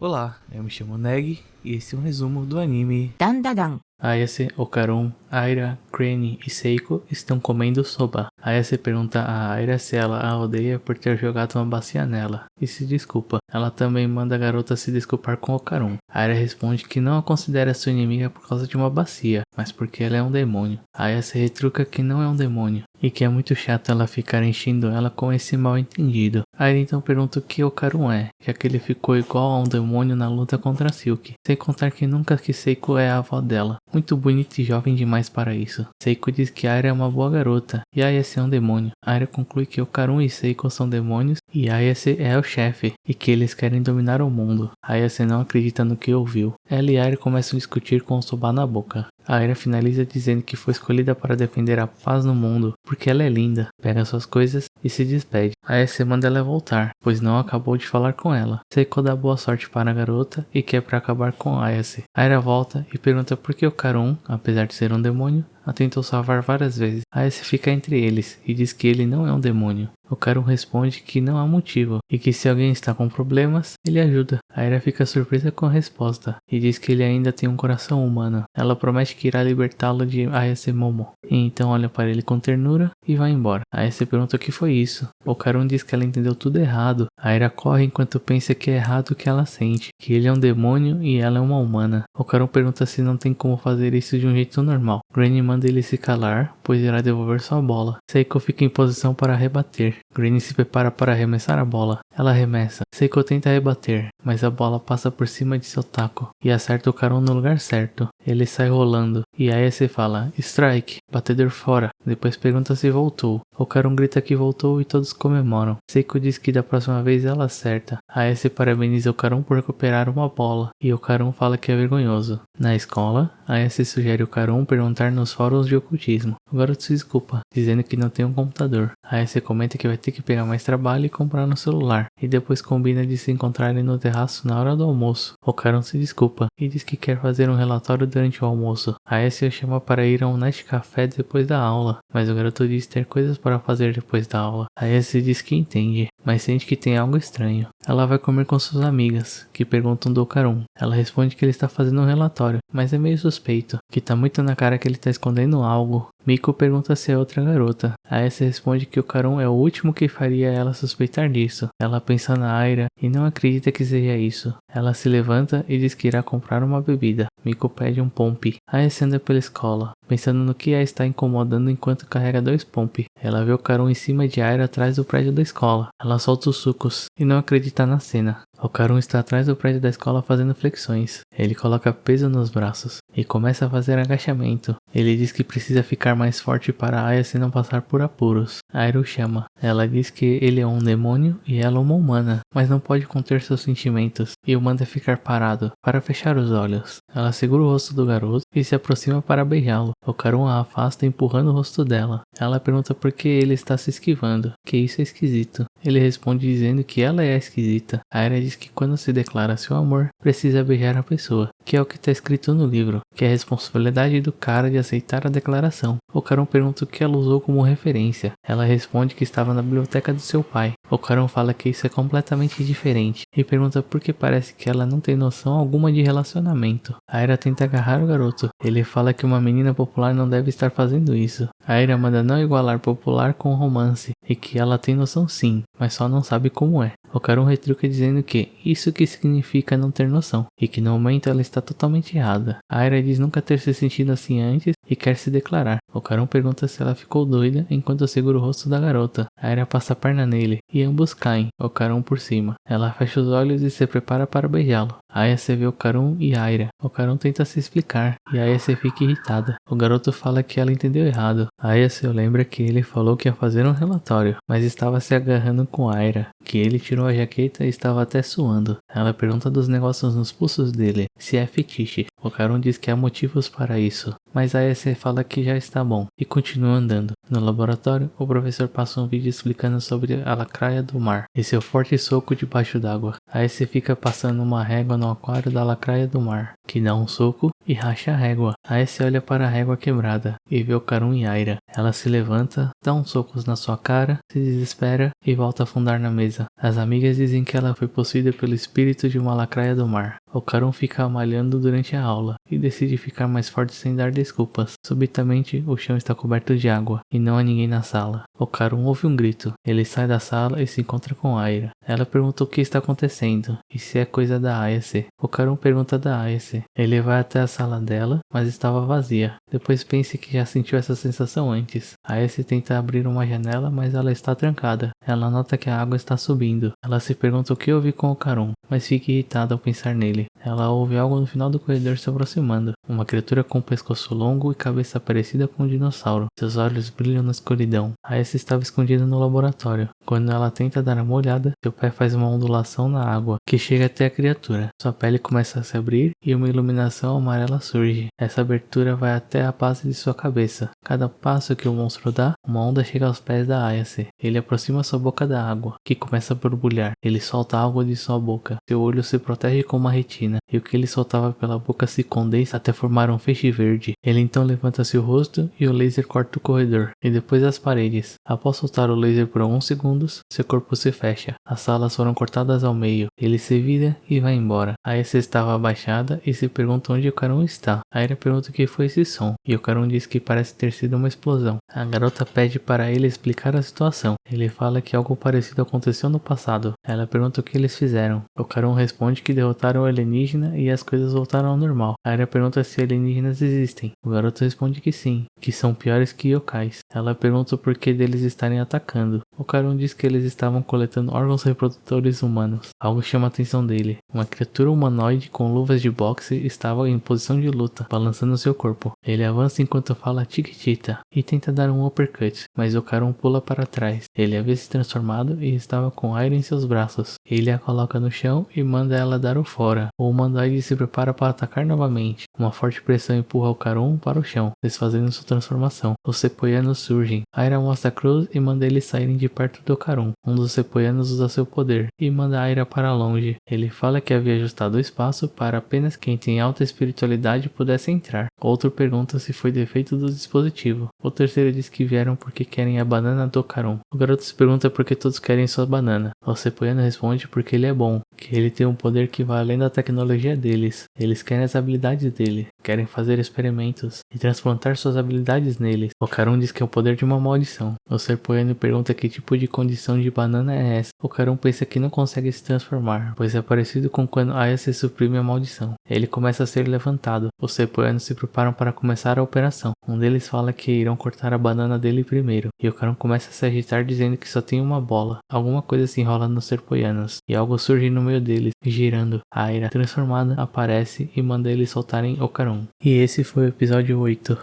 Olá, eu me chamo Neg e esse é um resumo do anime. Dandadan. Ayase, Okarun, Aira, Crane e Seiko estão comendo soba. Ayase pergunta a Aira se ela a odeia por ter jogado uma bacia nela e se desculpa. Ela também manda a garota se desculpar com Okarun. Aira responde que não a considera sua inimiga por causa de uma bacia, mas porque ela é um demônio. Ayase retruca que não é um demônio e que é muito chato ela ficar enchendo ela com esse mal entendido. Aira então pergunta o que Okarun é, já que ele ficou igual a um demônio na luta contra Silk, sem contar que nunca que Seiko é a avó dela. Muito bonita e jovem demais para isso. Seiko diz que Aira é uma boa garota e Ayase é um demônio. Aira conclui que Okarun e Seiko são demônios e Ayase é o chefe e que eles querem dominar o mundo. Ayase não acredita no que ouviu. Ela e Aira começam a discutir com o soba na boca. Aira finaliza dizendo que foi escolhida para defender a paz no mundo porque ela é linda, pega suas coisas e se despede. Ayase manda ela voltar, pois não acabou de falar com ela. Seiko dá boa sorte para a garota e quer para acabar com Ayase. Aira volta e pergunta por que Okarun, apesar de ser um demônio, a tentou salvar várias vezes. Ayase fica entre eles e diz que ele não é um demônio. Okarun responde que não há motivo e que se alguém está com problemas, ele ajuda. Aira fica surpresa com a resposta e diz que ele ainda tem um coração humano. Ela promete que irá libertá-lo de Ayase Momo e então olha para ele com ternura e vai embora. Ayase pergunta o que foi isso. Okarun diz que ela entendeu tudo errado. Aira corre enquanto pensa que é errado o que ela sente, que ele é um demônio e ela é uma humana. Okarun pergunta se não tem como fazer isso de um jeito normal. Granny manda ele se calar, pois irá devolver sua bola. Seiko fica em posição para rebater. Granny se prepara para arremessar a bola. Ela arremessa. Seiko tenta rebater, mas a bola passa por cima de seu taco e acerta Okarun no lugar certo. Ele sai rolando e Ayase fala strike, batedor fora. Depois pergunta se voltou. Okarun grita que voltou e todos comemoram. Seiko diz que da próxima vez ela acerta. Ayase parabeniza Okarun por recuperar uma bola e Okarun fala que é vergonhoso. Na escola, Ayase sugere Okarun perguntar nos fóruns de ocultismo. O garoto se desculpa, dizendo que não tem um computador. Ayase comenta que vai ter que pegar mais trabalho e comprar no celular, e depois combina de se encontrarem no terraço na hora do almoço. Okarun se desculpa e diz que quer fazer um relatório durante o almoço. Ayase o chama para ir a um night café depois da aula, mas o garoto diz ter coisas para fazer depois da aula. Ayase diz que entende, mas sente que tem algo estranho. Ela vai comer com suas amigas, que perguntam do Okarun. Ela responde que ele está fazendo um relatório, mas é meio suspeito, que tá muito na cara que ele está escondendo algo. Miko pergunta se é outra garota. Ayase responde que Okarun é o último que faria ela suspeitar disso. Ela pensa na Aira e não acredita que seja isso. Ela se levanta e diz que irá comprar uma bebida. Miko pede um pompe. Ayase anda pela escola, pensando no que a está incomodando enquanto carrega 2 pompe. Ela vê Okarun em cima de Aira atrás do prédio da escola. Ela solta os sucos e não acredita na cena. Okarun está atrás do prédio da escola fazendo flexões. Ele coloca peso nos braços e começa a fazer agachamento. Ele diz que precisa ficar mais forte para Ayase não passar por apuros. Aira o chama. Ela diz que ele é um demônio e ela uma humana, mas não pode conter seus sentimentos e o manda ficar parado para fechar os olhos. Ela segura o rosto do garoto e se aproxima para beijá-lo. Okarun a afasta empurrando o rosto dela. Ela pergunta por que ele está se esquivando, que isso é esquisito. Ele responde dizendo que ela é esquisita. Aira diz que quando se declara seu amor, precisa beijar a pessoa, que é o que está escrito no livro, que é a responsabilidade do cara de aceitar a declaração. Okarun pergunta o que ela usou como referência. Ela responde que estava na biblioteca do seu pai. Okarun fala que isso é completamente diferente e pergunta por que parece que ela não tem noção alguma de relacionamento. Aira tenta agarrar o garoto. Ele fala que uma menina popular não deve estar fazendo isso. Aira manda não igualar popular com romance e que ela tem noção sim, mas só não sabe como é. Okarun retruca dizendo que isso que significa não ter noção e que no momento ela está totalmente errada. Aira diz nunca ter se sentido assim antes e quer se declarar. Okarun pergunta se ela ficou doida enquanto segura o rosto da garota. Aira passa a perna nele e ambos caem, Okarun por cima. Ela fecha os olhos e se prepara para beijá-lo. Ayase vê Okarun e Aira. Okarun tenta se explicar e Ayase fica irritada. O garoto fala que ela entendeu errado. Ayase lembra que ele falou que ia fazer um relatório, mas estava se agarrando com Aira, que ele tirou a jaqueta e estava até suando. Ela pergunta dos negócios nos pulsos dele, se é fetiche. Okarun diz que há motivos para isso, mas Ayase fala que já está bom e continua andando. No laboratório, o professor passa um vídeo explicando sobre a lacraia do mar e seu forte soco debaixo d'água. Ayase fica passando uma régua no aquário da lacraia do mar, que dá um soco e racha a régua. Aes olha para a régua quebrada e vê Ocarum e Aira. Ela se levanta, dá uns socos na sua cara, se desespera e volta a afundar na mesa. As amigas dizem que ela foi possuída pelo espírito de uma lacraia do mar. Ocarum fica malhando durante a aula e decide ficar mais forte sem dar desculpas. Subitamente, o chão está coberto de água e não há ninguém na sala. Ocarum ouve um grito. Ele sai da sala e se encontra com Aira. Ela pergunta o que está acontecendo e se é coisa da Ayase. Ocarum pergunta da Ayase. Ele vai até a sala dela, mas estava vazia. Depois pensa que já sentiu essa sensação antes. Ayase tenta abrir uma janela, mas ela está trancada. Ela nota que a água está subindo. Ela se pergunta o que houve com Ocarum, mas fica irritada ao pensar nele. Ela ouve algo no final do corredor se aproximando. Uma criatura com um pescoço longo e cabeça parecida com um dinossauro. Seus olhos brilham na escuridão. Ayase estava escondida no laboratório. Quando ela tenta dar uma olhada, seu pé faz uma ondulação na água, que chega até a criatura. Sua pele começa a se abrir e uma iluminação amarela surge. Essa abertura vai até a base de sua cabeça. Cada passo que o monstro dá, uma onda chega aos pés da Ayase. Ele aproxima sua boca da água, que começa a borbulhar. Ele solta algo de sua boca. Seu olho se protege com uma retina, e o que ele soltava pela boca se condensa até formar um feixe verde. Ele então levanta seu rosto e o laser corta o corredor, e depois as paredes. Após soltar o laser por alguns segundos, seu corpo se fecha. As salas foram cortadas ao meio. Ele se vira e vai embora. Ayase estava abaixada e se pergunta onde Ocarum está. Aira pergunta o que foi esse som, e Ocarum diz que parece ter sido uma explosão. A garota pede para ele explicar a situação. Ele fala que algo parecido aconteceu no passado. Ela pergunta o que eles fizeram. Ocarum responde que derrotaram o alienígena e as coisas voltaram ao normal. Aira pergunta se alienígenas existem. O garoto responde que sim, que são piores que yokais. Ela pergunta o porquê deles estarem atacando. Ocarum diz que eles estavam coletando órgãos reprodutores humanos. Algo chama a atenção dele. Uma criatura humanoide com luvas de boxe estava em posição de luta, balançando seu corpo. Ele avança enquanto fala Chiquitita e tenta dar um uppercut, mas Ocarum pula para trás. Ele havia se transformado e estava com Aira em seus braços. Ele a coloca no chão e manda ela dar o fora. O humanoide se prepara para atacar novamente. Uma forte pressão empurra Ocarum para o chão, desfazendo sua transformação. Os sepoianos surgem. Aira mostra a cruz e manda eles saírem de perto do Ocarum. Um dos sepoianos usa seu poder e manda Aira para longe. Ele fala que havia ajustado o espaço para apenas quem tem alta espiritualidade pudesse entrar. Outro pergunta se foi defeito do dispositivo. O terceiro diz que vieram porque querem a banana do Ocarum. O garoto se pergunta por que todos querem sua banana. O sepoiano responde porque ele é bom, que ele tem um poder que vai além da tecnologia deles. Eles querem as habilidades dele, querem fazer experimentos e transplantar suas habilidades neles. Ocarum diz que é o poder de uma maldição. O sepoiano pergunta que tipo de condição de banana é essa. Ocarum pensa que não consegue se transformar, pois é parecido com quando Ayase suprime a maldição. Ele começa a ser levantado. Os sepoianos se preparam para começar a operação. Um deles fala que irão cortar a banana dele primeiro, e Ocarum começa a se agitar dizendo que só tem uma bola. Alguma coisa se enrola nos sepoianos, e algo surge no meio deles, girando. A Aira, transformada, aparece e manda eles soltarem Ocarum. E esse foi o episódio 8.